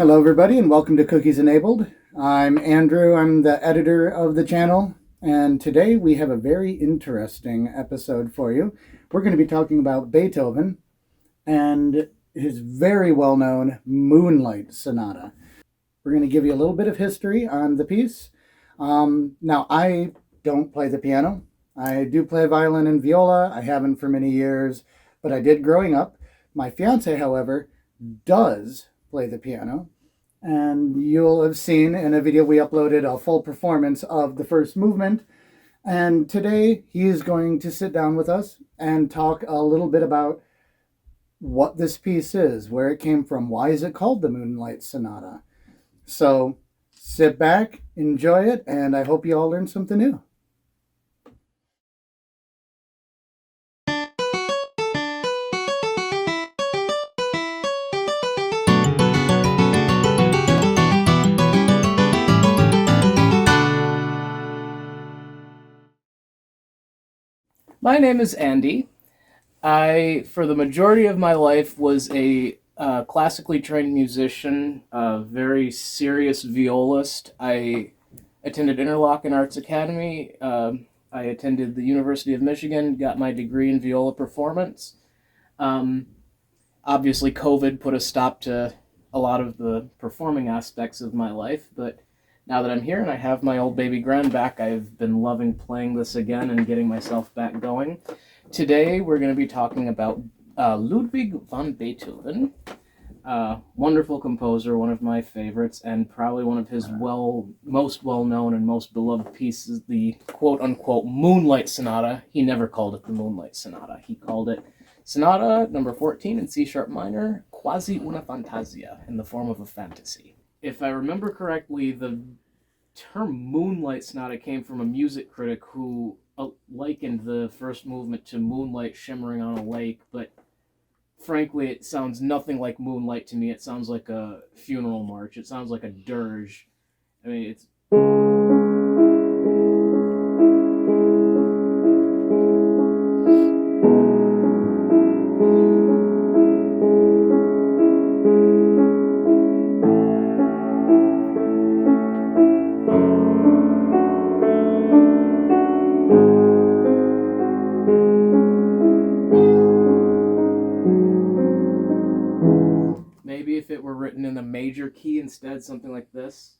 Hello, everybody, and welcome to Cookies Enabled. I'm Andrew. I'm the editor of the channel, and today we have a very interesting episode for you. We're going to be talking about Beethoven and his very well-known Moonlight Sonata. We're going to give you a little bit of history on the piece. Now, I don't play the piano. I do play violin and viola. I haven't for many years, but I did growing up. My fiance, however, does play the piano, and you'll have seen in a video we uploaded a full performance of the first movement. And today he is going to sit down with us and talk a little bit about what this piece is, where it came from, why is it called the Moonlight Sonata. So sit back, enjoy it, and I hope you all learned something new. My name is Andy. I, for the majority of my life, was a classically trained musician, a very serious violist. I attended Interlochen Arts Academy. I attended the University of Michigan, got my degree in viola performance. Obviously, COVID put a stop to a lot of the performing aspects of my life, but now that I'm here and I have my old baby grand back, I've been loving playing this again and getting myself back going. Today we're going to be talking about Ludwig Van Beethoven, wonderful composer, one of my favorites, and probably one of his most well-known and most beloved pieces, the quote-unquote Moonlight Sonata. He never called it the Moonlight Sonata. He called it Sonata number 14 in C-sharp minor, quasi una fantasia, in the form of a fantasy. If I remember correctly, the term Moonlight Sonata came from a music critic who likened the first movement to moonlight shimmering on a lake, but frankly, it sounds nothing like moonlight to me. It sounds like a funeral march. It sounds like a dirge. I mean, it's... Maybe if it were written in a major key instead, something like this.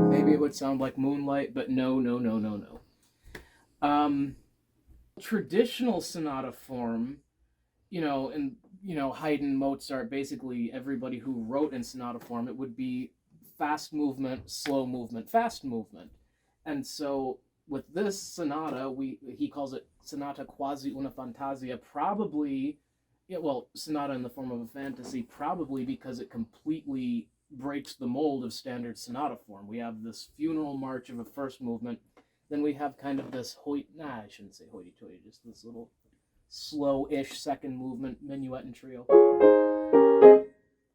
Maybe it would sound like moonlight, but no. Traditional sonata form, Haydn, Mozart, basically everybody who wrote in sonata form, it would be fast movement, slow movement, fast movement. And so with this sonata, he calls it sonata quasi una fantasia, probably, sonata in the form of a fantasy, probably because it completely breaks the mold of standard sonata form. We have this funeral march of a first movement, then we have kind of this I shouldn't say hoity-toity, just this little slow-ish second movement, minuet and trio.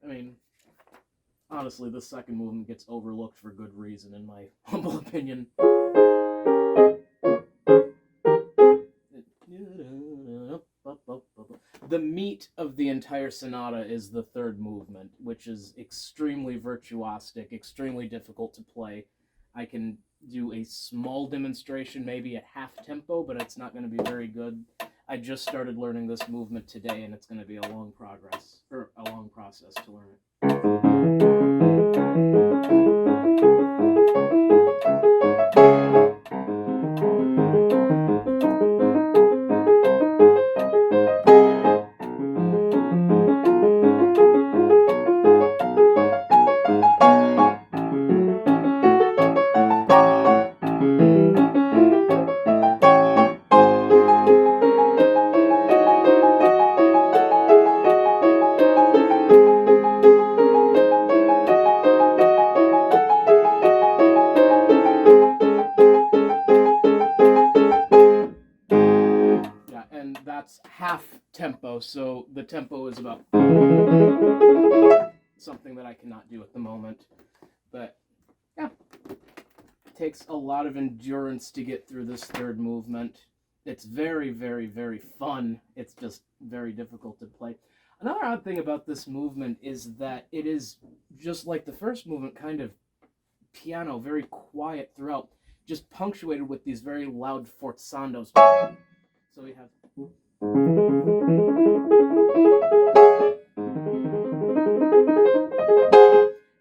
I mean, honestly, the second movement gets overlooked for good reason, in my humble opinion. The meat of the entire sonata is the third movement, which is extremely virtuosic, extremely difficult to play. I can do a small demonstration, maybe at half tempo, but it's not going to be very good. I just started learning this movement today, and it's going to be a long process to learn it. half tempo, so the tempo is about something that I cannot do at the moment. But yeah, it takes a lot of endurance to get through this third movement. It's very, very, very fun. It's just very difficult to play. Another odd thing about this movement is that it is just like the first movement, kind of piano, very quiet throughout, just punctuated with these very loud forzandos. So we have.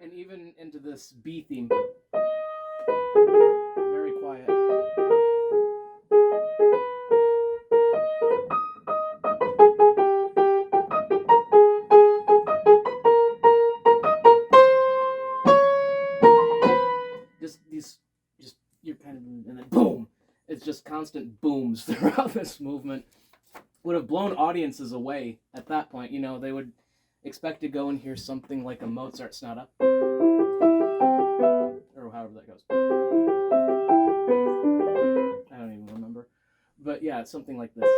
And even into this B theme, very quiet. Just you're kind of, and then boom! It's just constant booms throughout this movement. Would have blown audiences away at that point. You know, they would expect to go and hear something like a Mozart sonata, or however that goes. I don't even remember. But yeah, it's something like this.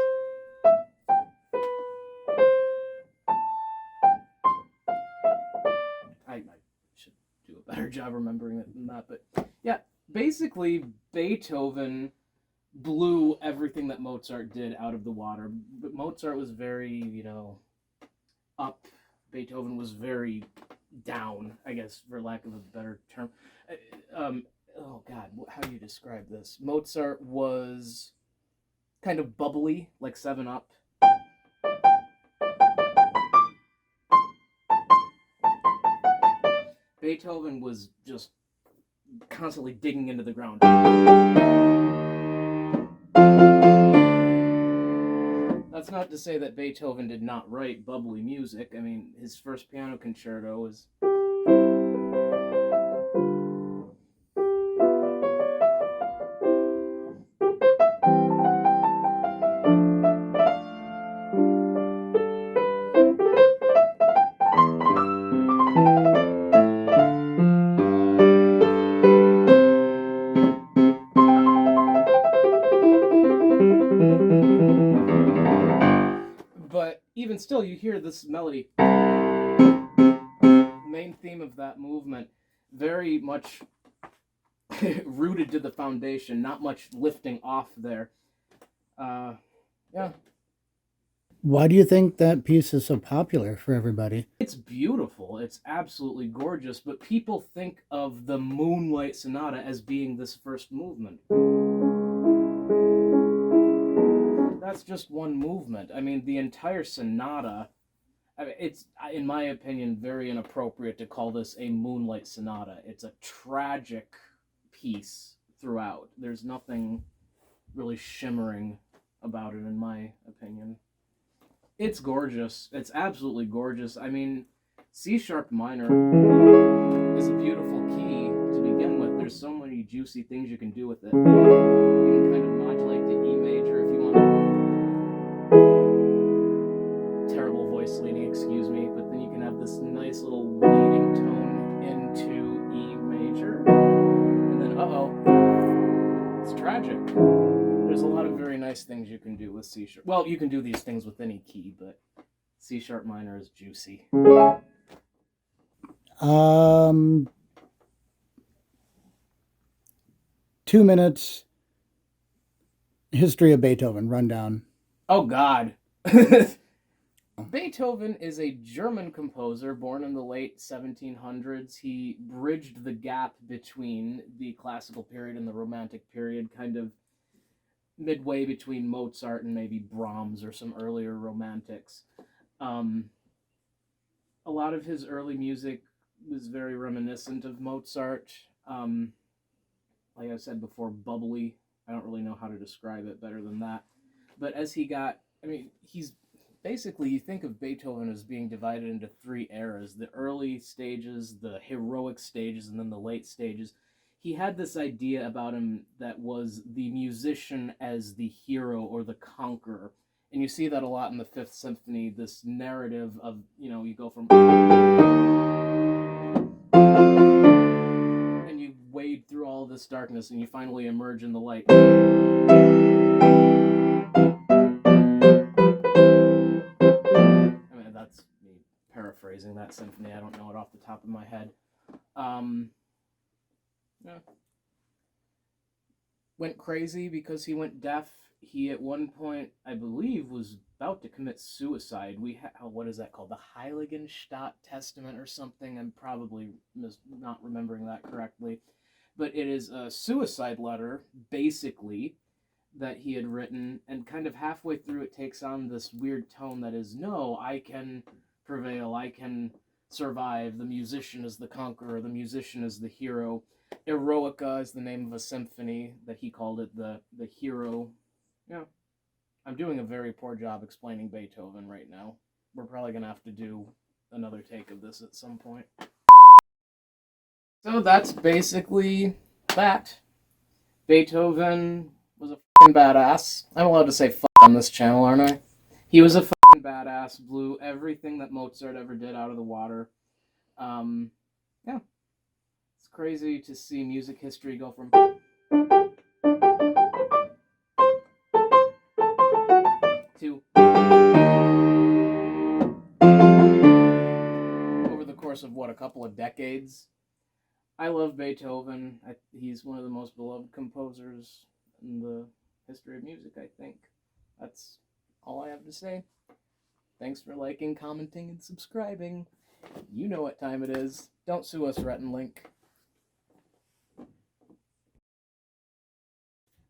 I should do a better job remembering it than that. But yeah, basically Beethoven blew everything that Mozart did out of the water. But Mozart was very, up. Beethoven was very down, I guess, for lack of a better term. Oh God, how do you describe this? Mozart was kind of bubbly, like 7-Up. Beethoven was just constantly digging into the ground. That's not to say that Beethoven did not write bubbly music. I mean, his first piano concerto was... But even still, you hear this melody. Main theme of that movement, very much rooted to the foundation, not much lifting off there. Yeah. Why do you think that piece is so popular for everybody? It's beautiful. It's absolutely gorgeous, but people think of the Moonlight Sonata as being this first movement. That's just one movement. I mean, the entire sonata, it's, in my opinion, very inappropriate to call this a Moonlight Sonata. It's a tragic piece throughout. There's nothing really shimmering about it, in my opinion. It's gorgeous. It's absolutely gorgeous. I mean, C-sharp minor is a beautiful key to begin with. There's so many juicy things you can do with it. You can kind of modulate to E major if you want. Terrible voice leading, excuse me. But then you can have this nice little leading tone into E major. And then, it's tragic. There's a lot of very nice things you can do with C-sharp. Well, you can do these things with any key, but C-sharp minor is juicy. 2 minutes. History of Beethoven, rundown. Oh, God. Beethoven is a German composer born in the late 1700s. He bridged the gap between the classical period and the Romantic period, kind of midway between Mozart and maybe Brahms or some earlier romantics. A lot of his early music was very reminiscent of Mozart. Like I said before, bubbly. I don't really know how to describe it better than that. But as he got, he's basically, you think of Beethoven as being divided into 3 eras: the early stages, the heroic stages, and then the late stages. He had this idea about him that was the musician as the hero or the conqueror. And you see that a lot in the Fifth Symphony, this narrative of, you go from... and you wade through all this darkness and you finally emerge in the light. paraphrasing that symphony. I don't know it off the top of my head. Yeah. Went crazy because he went deaf. He at one point, I believe, was about to commit suicide. What is that called? The Heiligenstadt Testament or something. I'm probably not remembering that correctly. But it is a suicide letter, basically, that he had written, and kind of halfway through it takes on this weird tone that is, no, I can prevail, I can survive, the musician is the conqueror, the musician is the hero. Eroica is the name of a symphony that he called it, the hero. Yeah, I'm doing a very poor job explaining Beethoven right now. We're probably going to have to do another take of this at some point. So that's basically that. Beethoven was a fucking badass. I'm allowed to say fuck on this channel, aren't I? He was a fucking badass, blew everything that Mozart ever did out of the water. Yeah. It's crazy to see music history go from to over the course of, a couple of decades. I love Beethoven. He's one of the most beloved composers in the history of music, I think. That's all I have to say. Thanks for liking, commenting, and subscribing. You know what time it is. Don't sue us, Rhett and Link.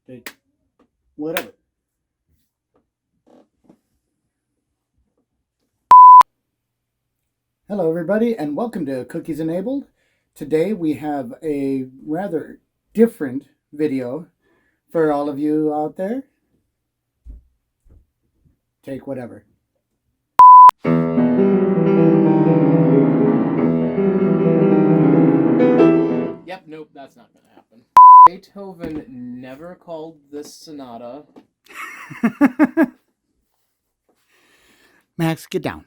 Okay. Whatever. Hello, everybody, and welcome to Cookies Enabled. Today we have a rather different video for all of you out there. Take whatever. Yep, nope, that's not going to happen. Beethoven never called this sonata. Max, get down.